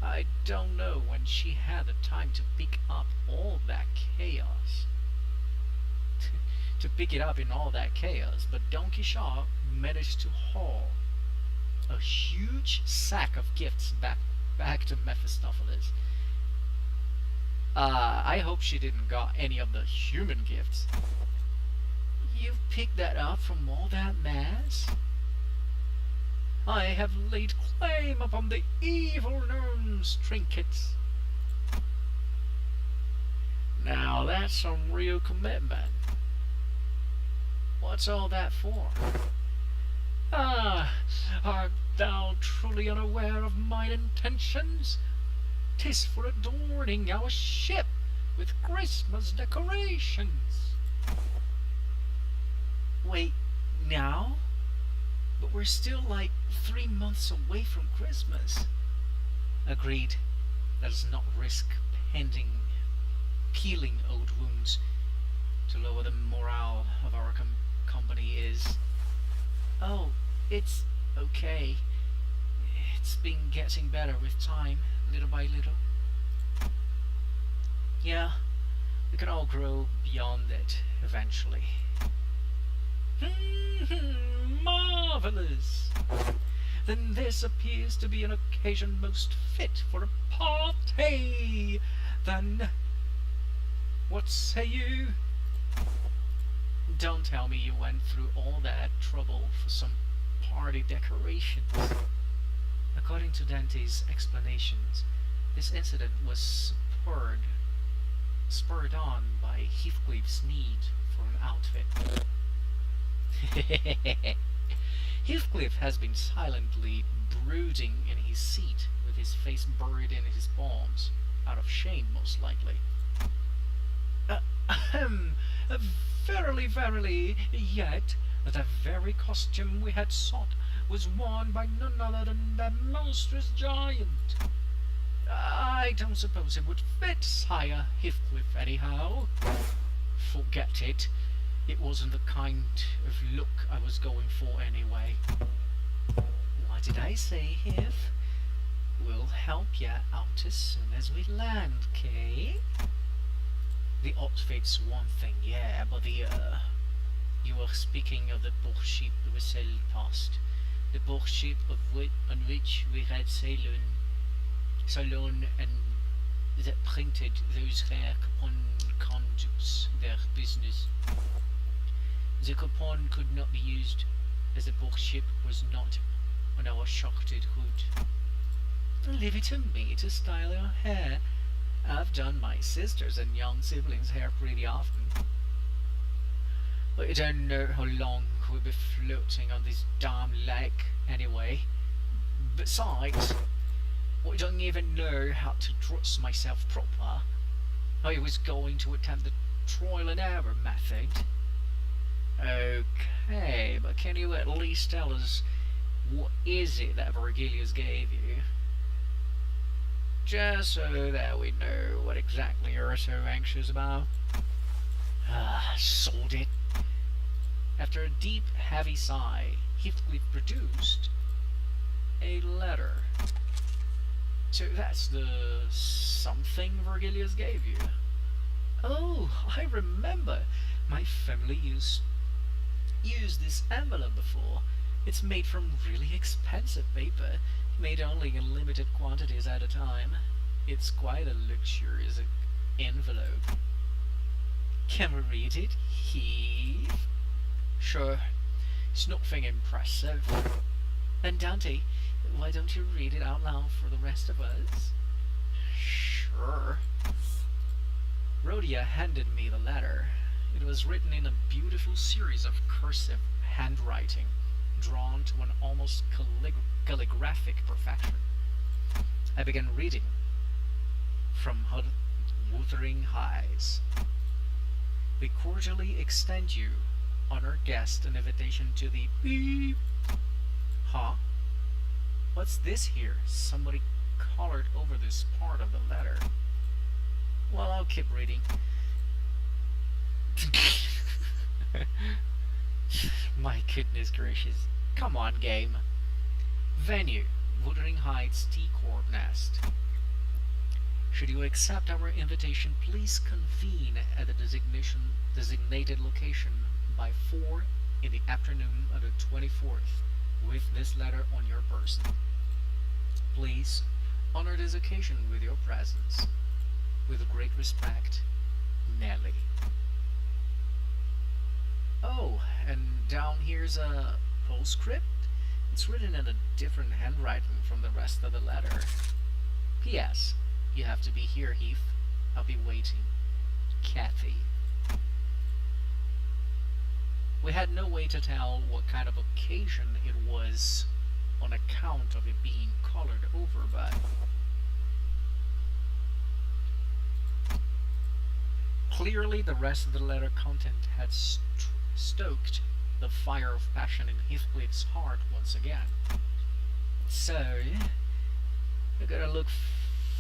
I don't know when she had the time to pick up all that chaos. To pick it up in all that chaos, but Don Quixote managed to haul a huge sack of gifts back to Mephistopheles. I hope she didn't got any of the human gifts. You've picked that up from all that mess? I have laid claim upon the evil gnome's trinkets. Now that's some real commitment. What's all that for? Ah, art thou truly unaware of mine intentions? 'Tis for adorning our ship with Christmas decorations. Wait, now? But we're still like 3 months away from Christmas. Agreed. Let us not risk peeling old wounds to lower the morale of our company is... Oh, it's okay. It's been getting better with time, little by little. Yeah, we can all grow beyond it eventually. Marvelous! Then this appears to be an occasion most fit for a party. Then, what say you? Don't tell me you went through all that trouble for some party decorations. According to Dante's explanations, this incident was spurred on by Heathcliff's need for an outfit. Heathcliff has been silently brooding in his seat with his face buried in his palms, out of shame most likely. Verily, verily, yet the very costume we had sought was worn by none other than that monstrous giant. I don't suppose it would fit Sire Heathcliff anyhow. Forget it. It wasn't the kind of look I was going for anyway. What did I say, Heath? We'll help ya out as soon as we land, Kay? The outfit's one thing, yeah, but you were speaking of the poor ship we sailed past. The poor ship on which we had Ceylon and that printed those rare coupon conducts their business. The coupon could not be used as the book ship was not on our shafted hood. Leave it to me to style your hair. I've done my sisters' and young siblings' hair pretty often. But you don't know how long we'll be floating on this damn lake anyway. Besides, I don't even know how to dress myself proper. I was going to attempt the trial and error method. Okay, but can you at least tell us what is it that Virgilius gave you? Just so that we know what exactly you're so anxious about. Sold it. After a deep, heavy sigh, Heathcliff produced a letter. So that's the something Virgilius gave you. Oh, I remember. My family used this envelope before. It's made from really expensive paper, made only in limited quantities at a time. It's quite a luxurious envelope. Can we read it, Heath? Sure. It's nothing impressive. And Dante, why don't you read it out loud for the rest of us? Sure. Rhodia handed me the letter. It was written in a beautiful series of cursive handwriting, drawn to an almost calligraphic perfection. I began reading from Wuthering Heights. We cordially extend you, honored guest, an invitation to the beep. Huh? What's this here? Somebody colored over this part of the letter. Well, I'll keep reading. My goodness gracious. Come on, game. Venue, Wuthering Heights Tea Corp Nest. Should you accept our invitation, please convene at the designated location by 4 in the afternoon of the 24th with this letter on your person. Please honor this occasion with your presence. With great respect, Nelly. Oh, and down here's a postscript. It's written in a different handwriting from the rest of the letter. P.S. You have to be here, Heath. I'll be waiting. Kathy. We had no way to tell what kind of occasion it was on account of it being colored over, but clearly the rest of the letter content had stoked the fire of passion in Heathcliff's heart once again. So, you gotta look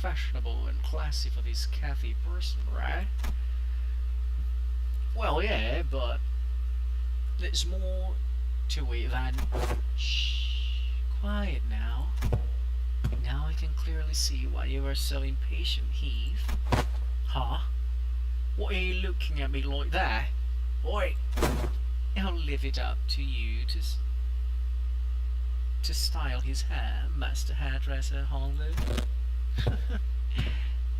fashionable and classy for this Kathy person, right? Well, yeah, but there's more to it than... Shh, quiet now. Now I can clearly see why you are so impatient, Heath. Huh? What are you looking at me like that? Oi! I'll leave it up to you to style his hair, Master Hairdresser Hollow.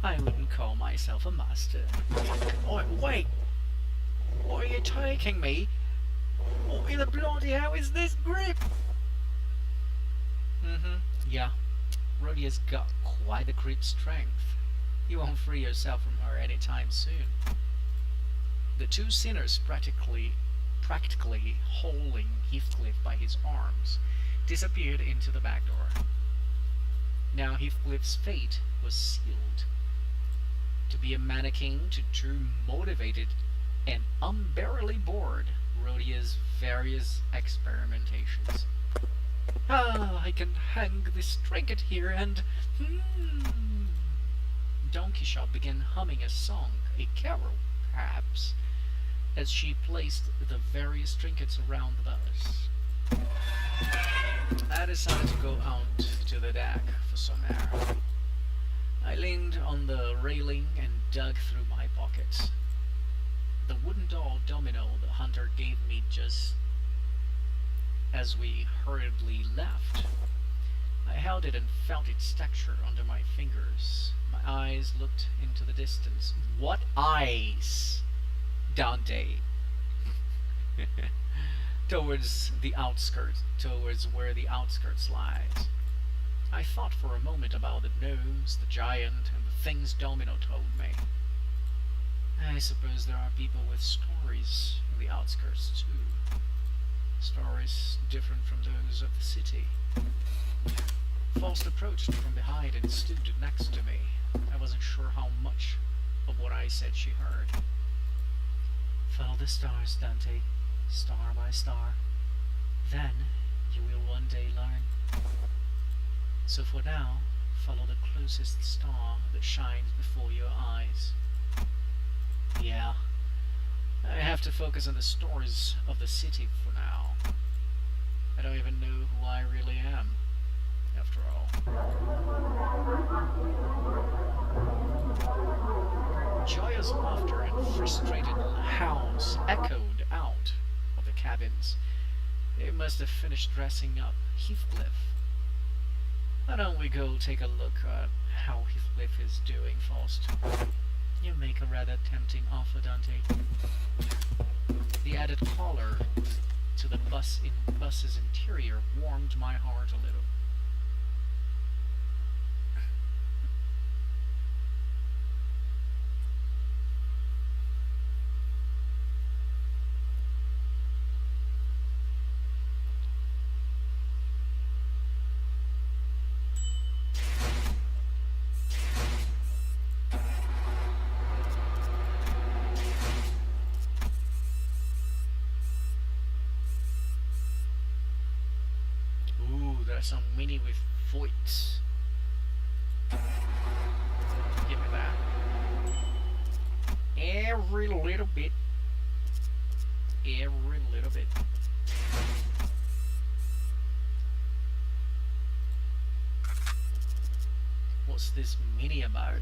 I wouldn't call myself a master. Oi, wait! What are you taking me? What in the bloody hell is this grip? Yeah. Rhodia's got quite a grip strength. You won't free yourself from her anytime soon. The two sinners practically holding Heathcliff by his arms disappeared into the back door. Now Heathcliff's fate was sealed. To be a mannequin to true motivated and unbearably bored Rhodia's various experimentations. I can hang this trinket here and... Donkey Shop began humming a song, a carol, perhaps, as she placed the various trinkets around us. I decided to go out to the deck for some air. I leaned on the railing and dug through my pockets. The wooden doll domino the hunter gave me just as we hurriedly left. I held it and felt its texture under my fingers. My eyes looked into the distance. What eyes? Dante. Towards where the outskirts lies. I thought for a moment about the gnomes, the giant, and the things Domino told me. I suppose there are people with stories in the outskirts too. Stories different from those of the city. Faust approached from behind and stood next to me. I wasn't sure how much of what I said she heard. Follow the stars, Dante, star by star. Then you will one day learn. So for now, follow the closest star that shines before your eyes. Yeah, I have to focus on the stories of the city for now. I don't even know who I really am, after all. Joyous laughter and frustrated howls echoed out of the cabins. They must have finished dressing up Heathcliff. Why don't we go take a look at how Heathcliff is doing, Faust? You make a rather tempting offer, Dante. The added color to the bus's interior warmed my heart a little. Some mini with voids. Give me that. Every little bit. Every little bit. What's this mini about?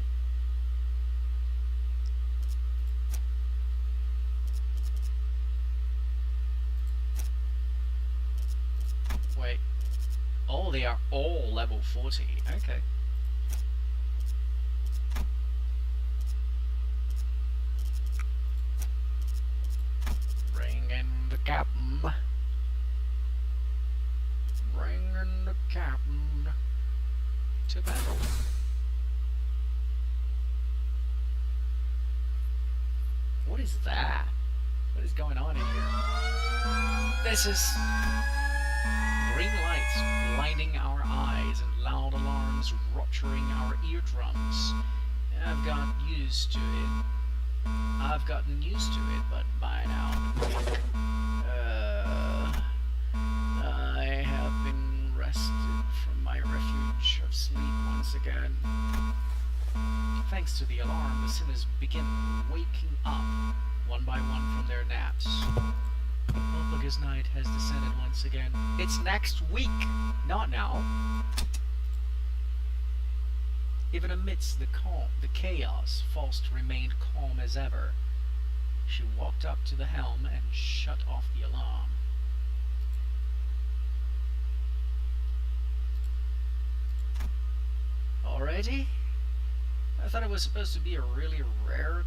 Wait. Oh, they are all level 40. Okay. Bring in the captain. Bring in the captain to battle. What is that? What is going on in here? This is green lights blinding our eyes and loud alarms rupturing our eardrums. I've got used to it. I've gotten used to it, but by now, I have been rested from my refuge of sleep once again. Thanks to the alarm, the sinners begin waking up one by one from their naps. Multiplica's night has descended once again. It's next week, not now. Even amidst the chaos, Faust remained calm as ever. She walked up to the helm and shut off the alarm. Already? I thought it was supposed to be a really rare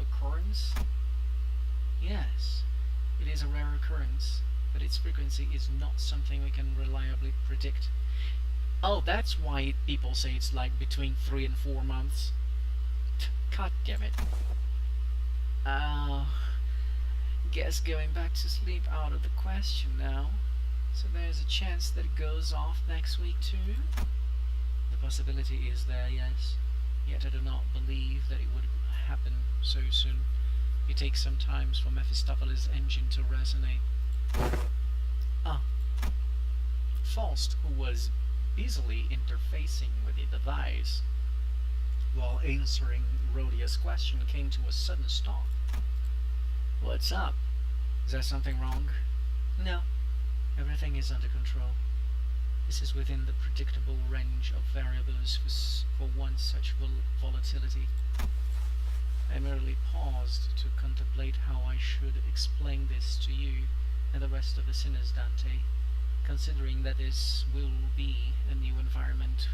occurrence. Yes, it is a rare occurrence, but its frequency is not something we can reliably predict. Oh, that's why people say it's like between 3 and 4 months. God damn it. Guess going back to sleep out of the question now. So there's a chance that it goes off next week too? The possibility is there, yes. Yet I do not believe that it would happen so soon. It takes some time for Mephistopheles' engine to resonate. Faust, who was busily interfacing with the device while answering Rhodia's question, came to a sudden stop. What's up? Is there something wrong? No, everything is under control. This is within the predictable range of variables for one such volatility. I merely paused to contemplate how I should explain this to you and the rest of the sinners, Dante. considering that this will be a new environment